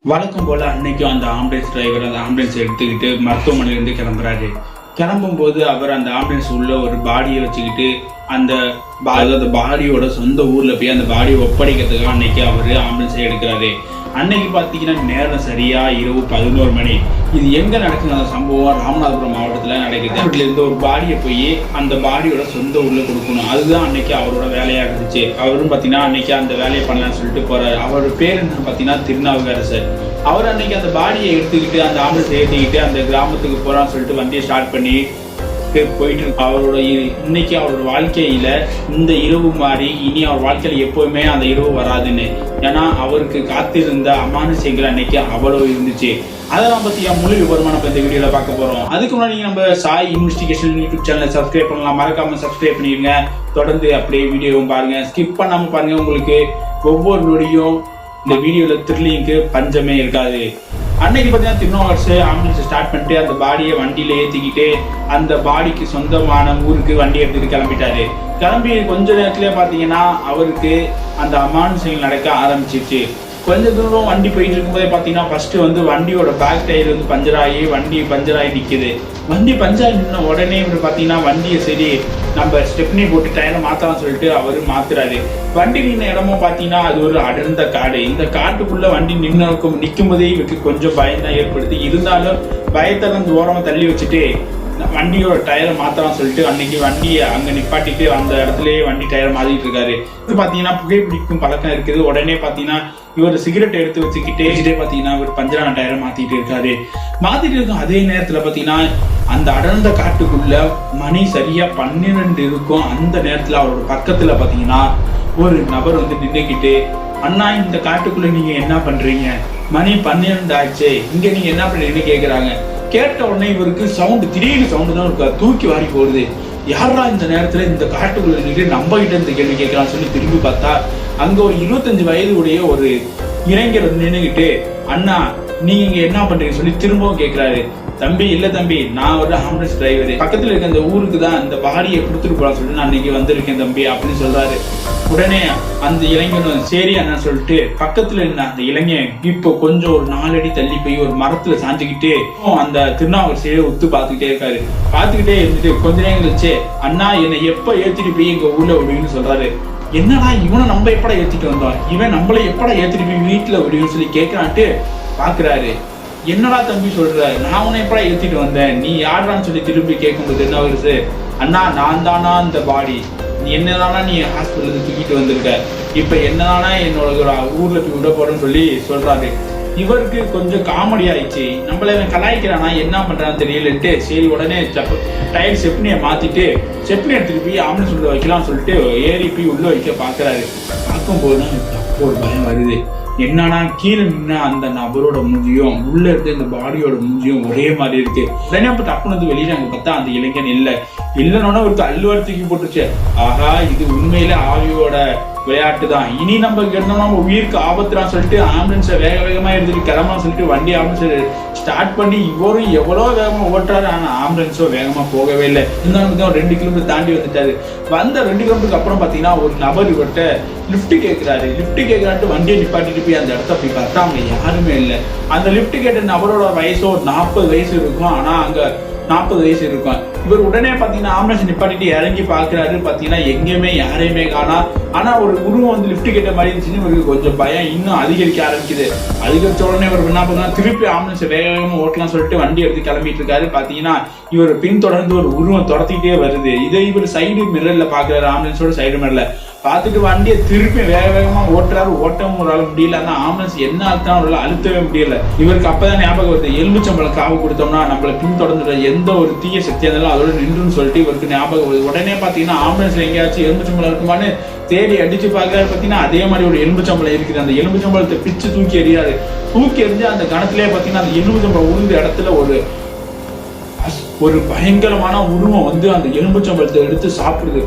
வழக்கம் போல அன்னைக்கும் அந்த ஆம்புலன்ஸ் டிரைவர் அந்த ஆம்புலன்ஸ் எடுத்துக்கிட்டு மருத்துவமனையிலிருந்து கிளம்புறாரு. கிளம்பும் போது அவர் அந்த ஆம்புலன்ஸ் உள்ள ஒரு பாடியை வச்சுக்கிட்டு அந்த பாடியோட சொந்த ஊர்ல போய் அந்த பாடியை ஒப்படைக்கிறதுக்காக அன்னைக்கு அவரு ஆம்புலன்ஸை எடுக்கிறாரு. அன்னைக்கு பாத்தீங்கன்னா நேரம் சரியா இரவு 11 மணி. இது எங்க நடக்குது அந்த சம்பவம்? ராமநாதபுரம் மாவட்டத்துல நடக்குது. வீட்டுல இருந்து ஒரு பாடியை போய் அந்த பாடியோட சொந்த ஊர்ல கொடுக்கணும். அதுதான் அன்னைக்கு அவரோட வேலையா இருந்துச்சு. அவரும் பாத்தீங்கன்னா அன்னைக்கு அந்த வேலையை பண்ணலாம்னு சொல்லிட்டு போறாரு. அவரோட பேர் என்ன பாத்தீங்கன்னா திருநாவுக்கரசர். அவர் அன்னைக்கு அந்த பாடியை எடுத்துக்கிட்டு அந்த ஆம்புலன்ஸ் ஏற்றிக்கிட்டு அந்த கிராமத்துக்கு போறான்னு சொல்லிட்டு வண்டியை ஸ்டார்ட் பண்ணி போயிட்டு இருக்கு. அவரோட இன்னைக்கு அவரோட வாழ்க்கையில இந்த இரவு மாதிரி இனி அவர் வாழ்க்கையில எப்பவுமே அந்த இரவு வராதுன்னு. ஏன்னா அவருக்கு காத்திருந்த அமானுஷ்யங்கள் அன்னைக்கு அவ்வளவு இருந்துச்சு. அதெல்லாம் பத்தி முழு விவரமா நம்ம இந்த வீடியோல பார்க்க போறோம். அதுக்கு முன்னாடி நம்ம சாய் இன்வெஸ்டிகேஷன் யூடியூப் சேனலை சப்ஸ்கிரைப் பண்ணலாம். மறக்காம சப்ஸ்கிரைப் பண்ணிருங்க. தொடர்ந்து அப்படியே வீடியோவும் பாருங்க, ஸ்கிப் பண்ணாம பாருங்க. உங்களுக்கு ஒவ்வொரு நொடியும் இந்த வீடியோல த்ரில்லிங்க்கு பஞ்சமே இருக்காது. அன்னைக்கு பார்த்தீங்கன்னா திருநாவுக்கரசு ஆம்புலன்ஸ் ஸ்டார்ட் பண்ணிட்டு அந்த பாடியை வண்டியில ஏற்றிக்கிட்டு அந்த பாடிக்கு சொந்தமான ஊருக்கு வண்டி எடுத்துட்டு கிளம்பிட்டாரு. கிளம்பி கொஞ்ச நேரத்திலே பார்த்தீங்கன்னா அவருக்கு அந்த அமானுஷங்கள் நடக்க ஆரம்பிச்சிருச்சு. கொஞ்ச தூரம் வண்டி போயிட்டு இருக்கும்போதே பார்த்தீங்கன்னா ஃபர்ஸ்ட் வந்து வண்டியோட பேக் டயர் வந்து வண்டி பஞ்சராகி நிற்குது. வண்டி பஞ்சாயி நின்ன உடனே இவர் பார்த்தீங்கன்னா வண்டியை சரி நம்ம ஸ்டெப்னி போட்டு டயரை மாற்றலாம் சொல்லிட்டு அவர் மாத்துறாரு. வண்டி நின்ன இடமும் பார்த்தீங்கன்னா அது ஒரு அடர்ந்த காடு. இந்த காட்டுக்குள்ள வண்டி நிற்கும் போதே இவருக்கு கொஞ்சம் பயம் தான் ஏற்படுத்தி. இருந்தாலும் பயத்தை வந்து ஓரமாக தள்ளி வச்சுட்டு வண்டியோட டயரை மாத்தலாம் சொல்லிட்டு அன்னைக்கு வண்டியை அங்க நிப்பாட்டிட்டு அந்த இடத்துலயே வண்டி டயரை மாத்திட்டு இருக்காரு. இது பாத்தீங்கன்னா புகைப்பிடிக்கும் பழக்கம் இருக்குது. உடனே பாத்தீங்கன்னா இவர் சிகரெட் எடுத்து வச்சுக்கிட்டே பாத்தீங்கன்னா இவர் பஞ்சரான டயரை மாத்திட்டு இருக்காரு. மாத்திட்டு இருக்கும் அதே நேரத்துல பாத்தீங்கன்னா அந்த அடர்ந்த காட்டுக்குள்ள மணி சரியா 12 இருக்கும். அந்த நேரத்துல அவரோட பக்கத்துல பாத்தீங்கன்னா ஒரு நபர் வந்து நின்றுக்கிட்டு, அண்ணா இந்த காட்டுக்குள்ள நீங்க என்ன பண்றீங்க? மணி 12 ஆச்சு, இங்க நீங்க என்ன பண்றீங்கன்னு கேக்குறாங்க. கேட்ட உடனே இவருக்கு திடீர்னு சவுண்டு தான் இருக்கா, தூக்கி வாரி போடுது. யாரா இந்த நேரத்துல இந்த காட்டுக்குள்ள நின்று நம்ம கிட்ட இந்த கேள்வி கேட்கலாம்னு சொல்லி திரும்பி பார்த்தா அங்க ஒரு 25 வயது உடைய ஒரு இளைஞர் நின்றுகிட்டு, அண்ணா நீங்க இங்க என்ன பண்றீங்கன்னு சொல்லி திரும்பவும் கேட்கிறாரு. தம்பி இல்ல தம்பி, நான் ஒரு ஆம்புலன்ஸ் டிரைவர், பக்கத்துல இருக்க அந்த ஊருக்கு தான் இந்த பாடியை கொடுத்துட்டு போலாம் சொல்லிட்டு நான் இன்னைக்கு வந்திருக்கேன் தம்பி அப்படின்னு சொல்றாரு. உடனே அந்த இளைஞனும் சரி அண்ணா சொல்லிட்டு பக்கத்துல இருந்த அந்த இளைஞன் இப்போ கொஞ்சம் ஒரு 4 அடி தள்ளி போய் ஒரு மரத்துல சாஞ்சுக்கிட்டு அந்த திருநாவுக்கரசையே ஒத்து பாத்துக்கிட்டே இருக்காரு. பாத்துக்கிட்டே இருந்துட்டு கொஞ்ச நேரம் கழிச்சு, அண்ணா என்னை எப்ப ஏத்திட்டு போய் எங்க ஊர்ல விடுவீங்கன்னு சொல்றாரு. என்னடா இவனை நம்ம எப்படா ஏத்திட்டு வந்தோம், இவன் நம்மள எப்படா ஏத்திட்டு போய் வீட்டுல விடுவீங்கன்னு சொல்லி கேட்கறான்ட்டு பாக்குறாரு. என்னடா தம்பி சொல்ற, நான் உன்னை எப்படா ஏத்திட்டு வந்தேன், நீ யாரான்னு சொல்லி திரும்பி கேட்கும்போது என்ன வருது, அண்ணா நான் தானா அந்த பாடி, நீ என்னதானா நீ ஹாஸ்பிட்டலுக்கு தூக்கிட்டு வந்திருக்க, இப்ப என்னதானா என்னோட ஊர்ல போய் விட போறேன்னு சொல்லி சொல்றாரு. இவருக்கு கொஞ்சம் காமெடி ஆயிடுச்சு. நம்மள இவன் கலாய்க்கிறானா என்ன பண்றான்னு தெரியலன்ட்டு சரி உடனே டயர் செப்னியை மாத்திட்டு செப்னி எடுத்துட்டு போய் ஆம்புலன்ஸ் உள்ள வைக்கலாம்னு சொல்லிட்டு ஏறி போய் உள்ள வைக்க பாக்குறாரு. பார்க்கும் போதுதான் அப்போ ஒரு பயம் வருது. என்னன்னா கீழே நின்ன அந்த நபரோட மூஞ்சியும் உள்ள இருக்க இந்த பாடியோட மூஞ்சியும் ஒரே மாதிரி இருக்கு. உடனே அப்ப டப்புனது வெளியில அங்க பார்த்தா அந்த இளைஞன் இல்லைன்னா ஒரு கல்லுவாரி தூக்கி போட்டுருச்சு. ஆகா இது உண்மையில ஆவியோட விளையாட்டு தான், இனி நம்ம இருந்தோம்னா நம்ம உயிருக்கு ஆபத்துறான்னு சொல்லிட்டு ஆம்புலன்ஸை வேகமா எடுத்துட்டு கிளம்பலாம் சொல்லிட்டு வண்டி ஆம்புலன்ஸ் ஸ்டார்ட் பண்ணி இவரும் எவ்வளவு வேகமா ஓட்டுறாரு. ஆனா ஆம்புலன்ஸோ வேகமா போகவே இல்லை. இருந்தாலும் 2 கிலோமீட்டர் தாண்டி வந்துட்டாரு. வந்த 2 கிலோமீட்டருக்கு அப்புறம் பாத்தீங்கன்னா ஒரு நபர் இவர்கிட்ட லிப்ட் கேட்கிறாரு. வண்டியை நிப்பாட்டிட்டு போய் அந்த இடத்த போய் பார்த்தா அங்க யாருமே இல்லை. அந்த லிப்ட் கேட்ட நபரோட வயசோ 40 வயசு இருக்கும். ஆனா அங்க 40 வயசு இருக்கும். இவர் உடனே பாத்தீங்கன்னா ஆம்புலன்ஸ் நிப்பாட்டிட்டு இறங்கி பாக்குறாரு. பாத்தீங்கன்னா எங்கேயுமே யாரையுமே காணா. ஆனா ஒரு உருவம் வந்து லிப்ட் கேட்ட மாதிரி இருந்துச்சுன்னு இவருக்கு கொஞ்சம் பயம் இன்னும் அதிகரிக்க ஆரம்பிக்குது. அதிகரிச்ச உடனே இவர் என்ன பண்ணா திருப்பி ஆம்புலன்ஸ் வேகமா ஓட்டலாம் சொல்லிட்டு வண்டி எடுத்து கிளம்பிட்டு இருக்காரு. பாத்தீங்கன்னா இவர் பின்தொடர்ந்து ஒரு உருவம் துரத்திட்டே வருது. இதை இவர் சைடு மிரர்ல பாக்குறாரு. ஆம்புலன்ஸோட சைடு மிரர்ல பார்த்துட்டு வண்டியை திருப்பி வேகமா ஓட்டுறாரு. ஓட்டவும் ஒரு ஆள் முடியல. ஆனா ஆம்புலன்ஸ் என்ன அழுத்தாலும் அழுத்தவே முடியல. இவருக்கு அப்பதான் ஞாபகம் வருது, எலும்புச்சம்பளம் காவு கொடுத்தோம்னா நம்மள பின்தொடர்ந்துற எந்த ஒரு தீய சக்தியா இருந்தாலும் அதோட நின்றுன்னு சொல்லிட்டு இவருக்கு ஞாபகம் வருது. உடனே பாத்தீங்கன்னா ஆம்புலன்ஸ்ல எங்கேயாச்சும் எலும்புச்சம்பளம் இருக்குமான்னு தேடி அடிச்சு பாக்குறாரு. பாத்தீங்கன்னா அதே மாதிரி ஒரு எலும்புச்சம்பளம் இருக்குது. அந்த எலும்புச்சம்பளத்தை பிச்சு தூக்கி எறியாரு. தூக்கி எறிஞ்சு அந்த கணத்திலேயே பாத்தீங்கன்னா அந்த எலும்புச்சம்பளம் உழுந்த இடத்துல ஒரு பயங்கரமான உருவம் வந்து அந்த எலும்புச்சம்பளத்தை எடுத்து சாப்பிடுது.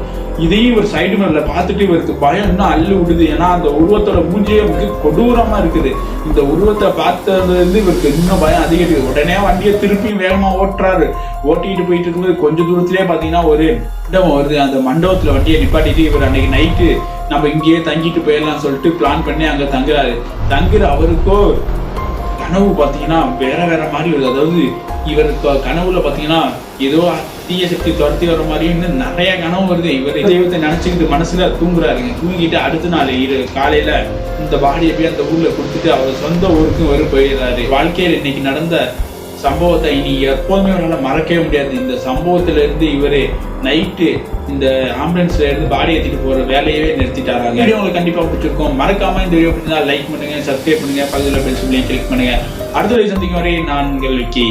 இதையும் இவர் சைடு மேல பார்த்துட்டு இவருக்கு பயம் இன்னும் அள்ளு விடுது. ஏன்னா அந்த உருவத்தோட மூஞ்சியே மிக கொடூரமா இருக்குது. இந்த உருவத்தை பார்த்ததுல இருந்து இவருக்கு இன்னும் பயம் அதிகரிக்குது. உடனே வண்டியை திருப்பியும் வேகமா ஓட்டுறாரு. ஓட்டிட்டு போயிட்டு இருக்கும்போது கொஞ்ச தூரத்திலேயே பாத்தீங்கன்னா ஒரு இடம் வருது. அந்த மண்டபத்துல வண்டியை நிப்பாட்டிட்டு இவர் அன்னைக்கு நைட்டு நம்ம இங்கேயே தங்கிட்டு போயிடலாம் சொல்லிட்டு பிளான் பண்ணி அங்க தங்குறாரு. தங்குற அவருக்கோ கனவு பாத்தீங்கன்னா வேற மாதிரி வருது. அதாவது இவருக்கு கனவுல பாத்தீங்கன்னா ஏதோ தீய சக்தி துரத்தி வர மாதிரியும் இன்னும் நிறைய கனவு வருது. இவர் தெய்வத்தை நினைச்சுக்கிட்டு மனசுல தூங்குறாருங்க. தூங்கிட்டு அடுத்த நாள் காலையில இந்த பாடியை போய் அந்த ஊர்ல கொடுத்துட்டு அவர் சொந்த ஊருக்கும் வரும் போயிடுறாரு. வாழ்க்கையில இன்னைக்கு நடந்த சம்பவத்தை இனி எப்போதுமே அவரால் மறக்கவே முடியாது. இந்த சம்பவத்துல இருந்து இவரு நைட்டு இந்த ஆம்புலன்ஸ்ல இருந்து பாடி ஏற்றிட்டு போற வேலையவே நிறுத்திட்டாராங்க. வீடியோ உங்களுக்கு கண்டிப்பா பிடிச்சிருக்கும். மறக்காம இந்த வீடியோ பிடிச்சா லைக் பண்ணுங்க, சப்ஸ்கிரைப் பண்ணுங்க, பக்கத்துல பெல் சிம்பலை கிளிக் பண்ணுங்க. அடுத்த வீடியோ சந்திக்கும் வரை நான் உங்கள் விக்கி.